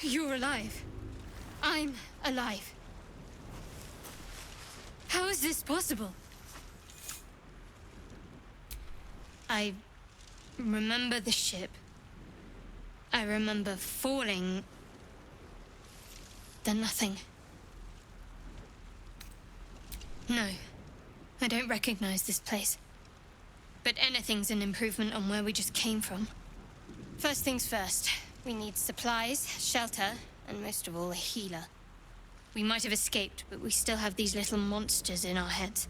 You're alive. I'm alive. How is this possible? I remember the ship. I remember falling. Then nothing. No, I don't recognize this place. But anything's an improvement on where we just came from. First things first, we need supplies, shelter, and most of all, a healer. We might have escaped, but we still have these little monsters in our heads.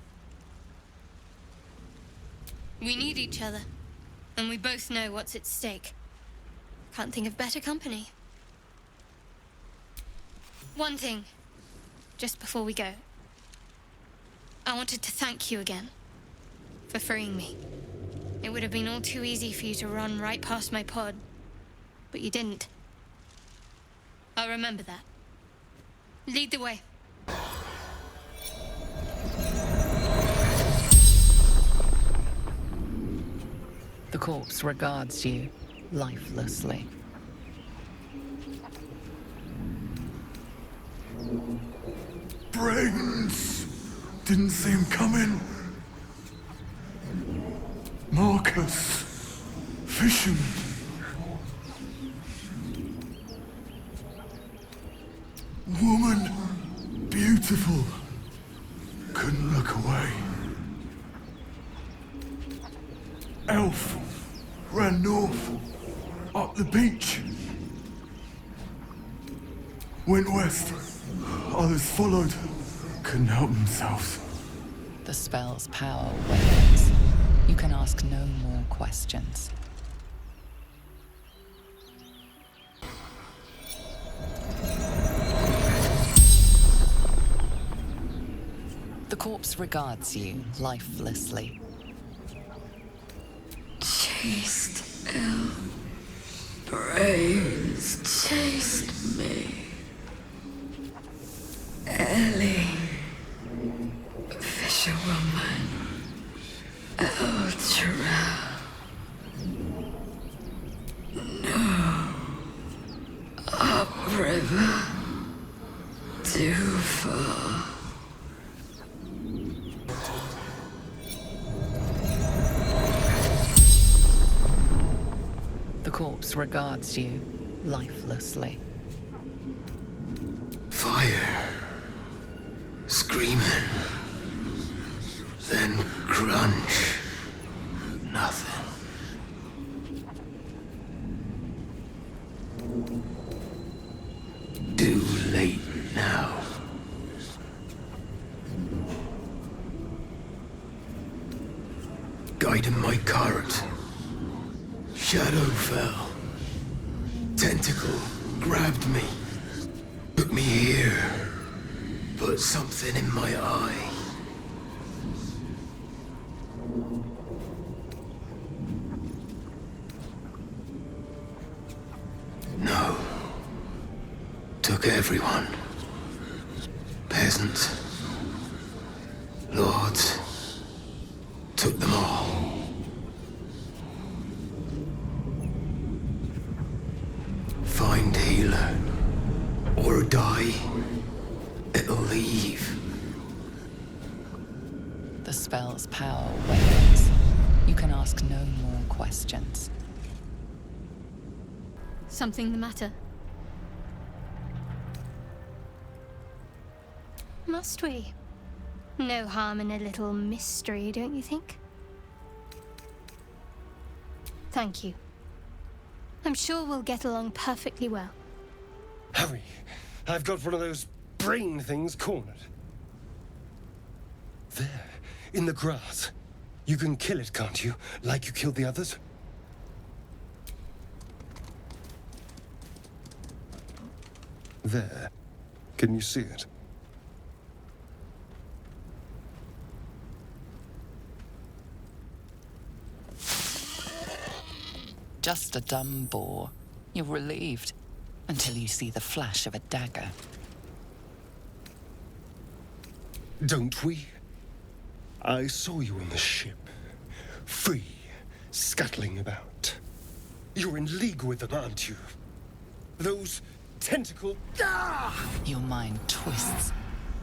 We need each other, and we both know what's at stake. Can't think of better company. One thing, just before we go. I wanted to thank you again for freeing me. It would have been all too easy for you to run right past my pod, but you didn't. I'll remember that. Lead the way. The corpse regards you lifelessly. Brains! Didn't see him coming. Marcus. Fishing. Woman. Beautiful. Couldn't look away. Elf. Ran north. Up the beach. Went west. Others followed. Couldn't help themselves. The spell's power wanes. You can ask no more questions. The corpse regards you lifelessly. Chased ill. Brains chased me. Ellie. Fisherwoman. Ultra. No. Upriver. Too far. The corpse regards you lifelessly. Fire. Screaming. Then crunch. Nothing. Too late now. Guiding my cart. Shadow fell. Tentacle grabbed me. Took me here. Put something in my eye. No. Took everyone. Peasants. Lords. Took them all. Find healer. Or die. It'll leave. The spell's power wanes. You can ask no more questions. Something the matter? Must we? No harm in a little mystery, don't you think? Thank you. I'm sure we'll get along perfectly well. Hurry! I've got one of those brain things cornered. There, in the grass. You can kill it, can't you? Like you killed the others? There. Can you see it? Just a dumb boar. You're relieved until you see the flash of a dagger. Don't we? I saw you on the ship. Free, scuttling about. You're in league with them, aren't you? Those tentacle. Ah! Your mind twists.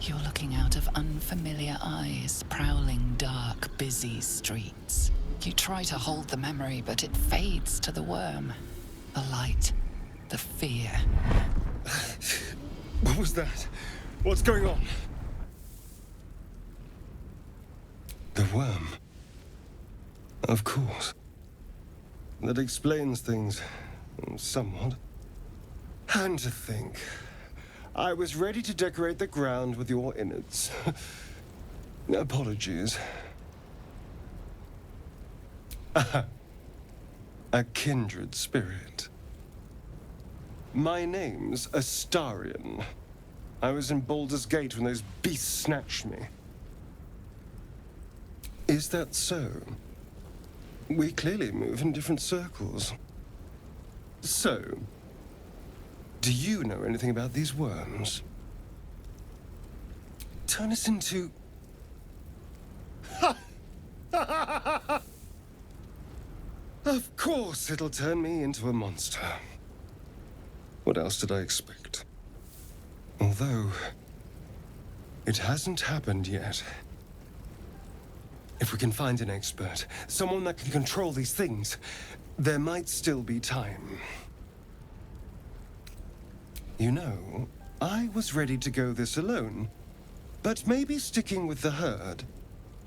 You're looking out of unfamiliar eyes, prowling dark, busy streets. You try to hold the memory, but it fades to the worm. The light, the fear. What was that? What's going on? The worm. Of course. That explains things somewhat. And to think, I was ready to decorate the ground with your innards. Apologies. A kindred spirit. My name's Astarion. I was in Baldur's Gate when those beasts snatched me. Is that so? We clearly move in different circles. So, do you know anything about these worms? Turn us into... Of course it'll turn me into a monster. What else did I expect? Although, it hasn't happened yet. If we can find an expert, someone that can control these things, there might still be time. You know, I was ready to go this alone, but maybe sticking with the herd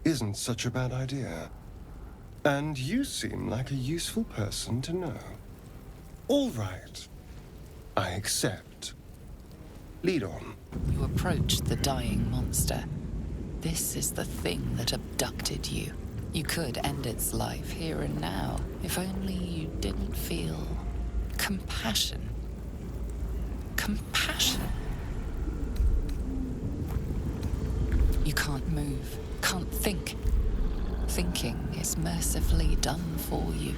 isn't such a bad idea. And you seem like a useful person to know. All right, I accept. Lead on. You approach the dying monster. This is the thing that abducted you. You could end its life here and now, if only you didn't feel compassion. Compassion. You can't move, can't think. Thinking is mercifully done for you.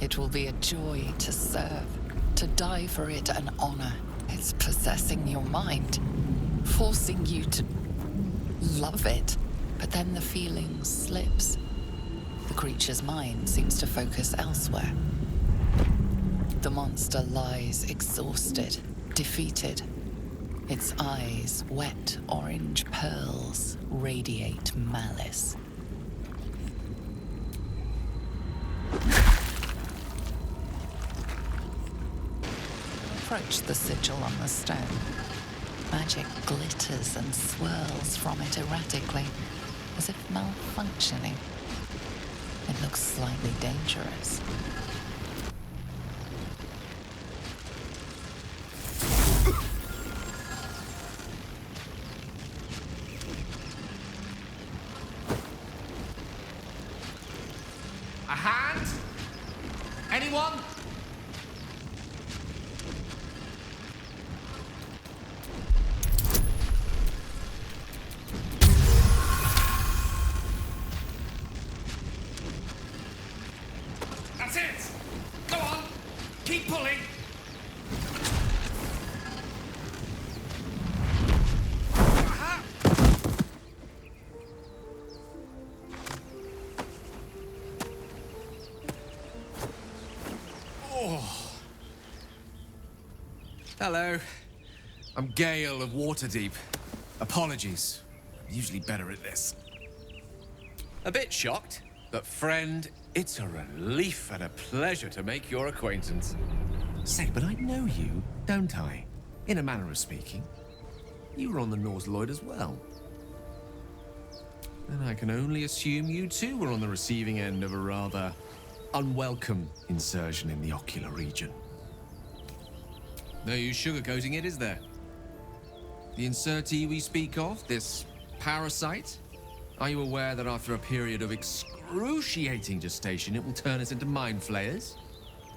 It will be a joy to serve, to die for it an honor. It's possessing your mind, forcing you to love it. But then the feeling slips. The creature's mind seems to focus elsewhere. The monster lies exhausted, defeated. Its eyes, wet orange pearls, radiate malice. Approach the sigil on the stone. Magic glitters and swirls from it erratically, as if malfunctioning. It looks slightly dangerous. A hand? Anyone? That's it! Go on! Keep pulling! Aha! Oh. Hello. I'm Gale of Waterdeep. Apologies. I'm usually better at this. A bit shocked, but friend, it's a relief and a pleasure to make your acquaintance. Say, but I know you, don't I? In a manner of speaking. You were on the Norse Lloyd as well. And I can only assume you too were on the receiving end of a rather unwelcome insertion in the ocular region. No use sugarcoating it, is there? The insertee we speak of, this parasite, are you aware that after a period of excruciating gestation, it will turn us into mind flayers?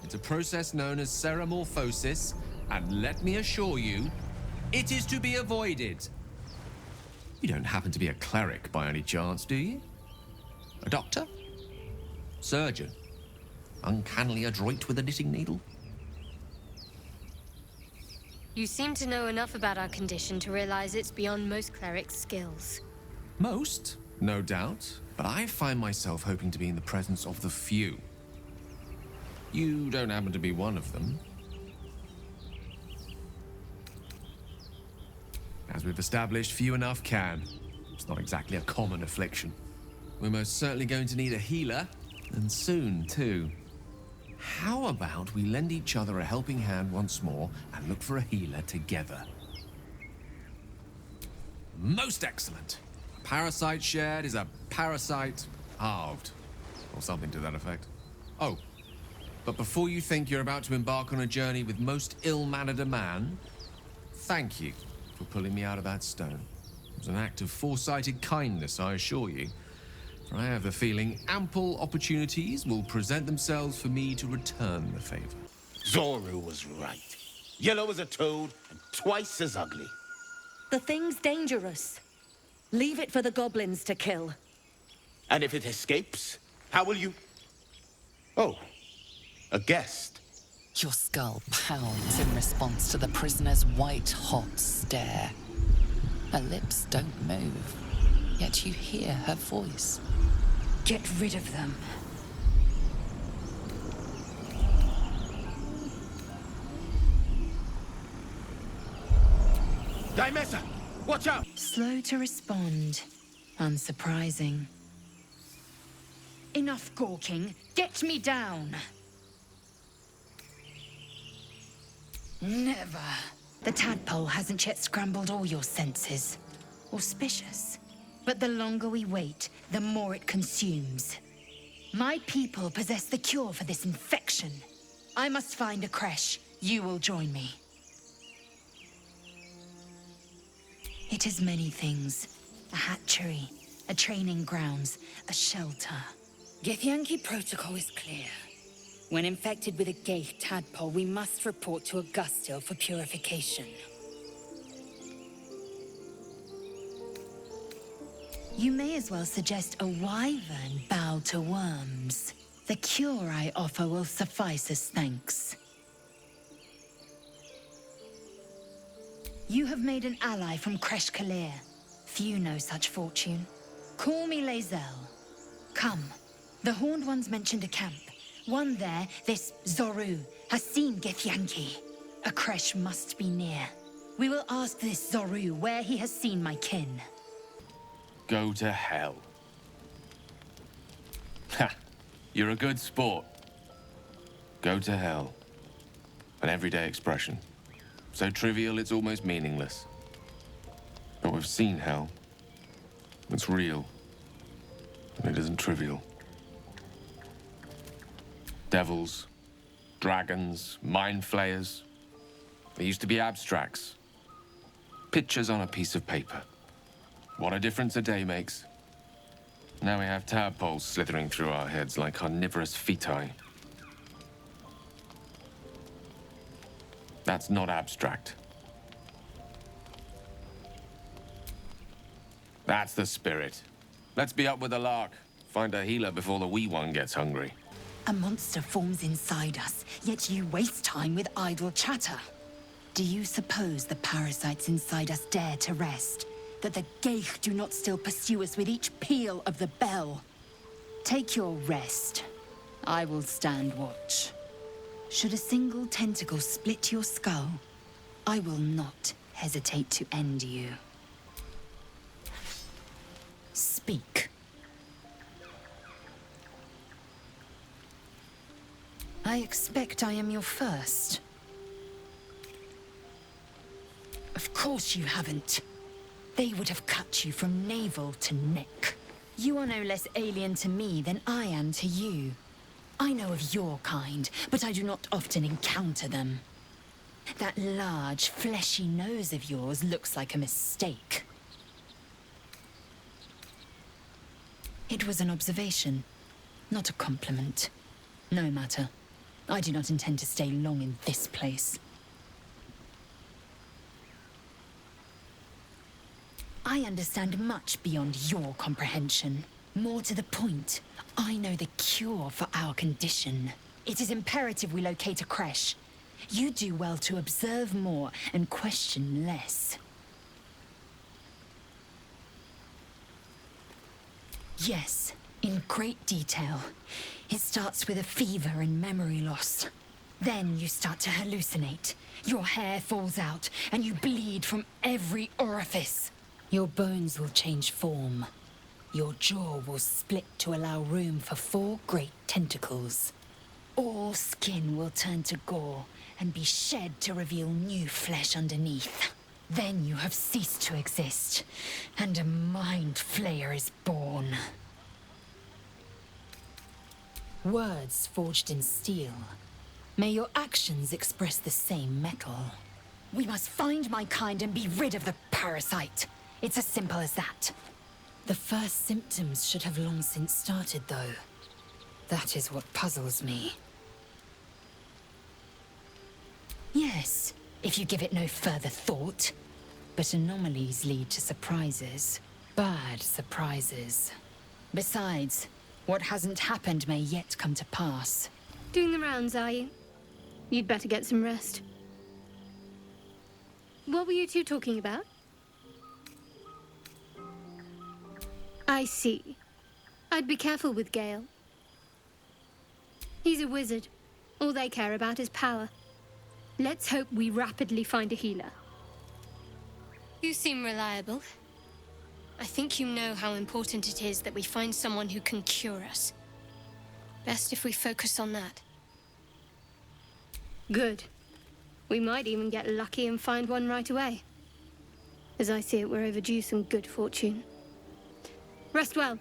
It's a process known as ceremorphosis, and let me assure you, it is to be avoided. You don't happen to be a cleric by any chance, do you? A doctor? Surgeon? Uncannily adroit with a knitting needle? You seem to know enough about our condition to realize it's beyond most clerics' skills. Most, no doubt, but I find myself hoping to be in the presence of the few. You don't happen to be one of them. As we've established, few enough can. It's not exactly a common affliction. We're most certainly going to need a healer, and soon, too. How about we lend each other a helping hand once more and look for a healer together? Most excellent. A parasite shared is a parasite halved, or something to that effect. Oh, but before you think you're about to embark on a journey with most ill-mannered a man, thank you for pulling me out of that stone. It was an act of foresighted kindness, I assure you. For I have a feeling ample opportunities will present themselves for me to return the favor. Zoru was right. Yellow as a toad and twice as ugly. The thing's dangerous. Leave it for the goblins to kill. And if it escapes, how will you... Oh, a guest. Your skull pounds in response to the prisoner's white-hot stare. Her lips don't move, yet you hear her voice. Get rid of them. Dimesa, watch out! Slow to respond. Unsurprising. Enough gawking. Get me down. Never. The tadpole hasn't yet scrambled all your senses. Auspicious. But the longer we wait, the more it consumes. My people possess the cure for this infection. I must find a creche. You will join me. It is many things. A hatchery, a training grounds, a shelter. Githyanki protocol is clear. When infected with a Geich tadpole, we must report to Augustil for purification. You may as well suggest a wyvern bow to worms. The cure I offer will suffice as thanks. You have made an ally from Kresh Kalir. Few know such fortune. Call me Lae'zel. Come. The Horned Ones mentioned a camp. One there, this Zoru, has seen Githyanki. A Kresh must be near. We will ask this Zoru where he has seen my kin. Go to hell. Ha! You're a good sport. Go to hell. An everyday expression. So trivial it's almost meaningless. But we've seen hell. It's real. And it isn't trivial. Devils, dragons, mind flayers. They used to be abstracts. Pictures on a piece of paper. What a difference a day makes. Now we have tadpoles slithering through our heads like carnivorous feti. That's not abstract. That's the spirit. Let's be up with the lark. Find a healer before the wee one gets hungry. A monster forms inside us, yet you waste time with idle chatter. Do you suppose the parasites inside us dare to rest? That the Geich do not still pursue us with each peal of the bell? Take your rest. I will stand watch. Should a single tentacle split your skull, I will not hesitate to end you. Speak. I expect I am your first. Of course you haven't. They would have cut you from navel to neck. You are no less alien to me than I am to you. I know of your kind, but I do not often encounter them. That large, fleshy nose of yours looks like a mistake. It was an observation, not a compliment. No matter. I do not intend to stay long in this place. I understand much beyond your comprehension. More to the point, I know the cure for our condition. It is imperative we locate a creche. You do well to observe more and question less. Yes, in great detail. It starts with a fever and memory loss. Then you start to hallucinate. Your hair falls out, and you bleed from every orifice. Your bones will change form. Your jaw will split to allow room for 4 great tentacles. All skin will turn to gore and be shed to reveal new flesh underneath. Then you have ceased to exist, and a mind flayer is born. Words forged in steel. May your actions express the same metal. We must find my kind and be rid of the parasite. It's as simple as that. The first symptoms should have long since started, though. That is what puzzles me. Yes, if you give it no further thought. But anomalies lead to surprises. Bad surprises. Besides, what hasn't happened may yet come to pass. Doing the rounds, are you? You'd better get some rest. What were you two talking about? I see. I'd be careful with Gale. He's a wizard. All they care about is power. Let's hope we rapidly find a healer. You seem reliable. I think you know how important it is that we find someone who can cure us. Best if we focus on that. Good. We might even get lucky and find one right away. As I see it, we're overdue some good fortune. Rest well.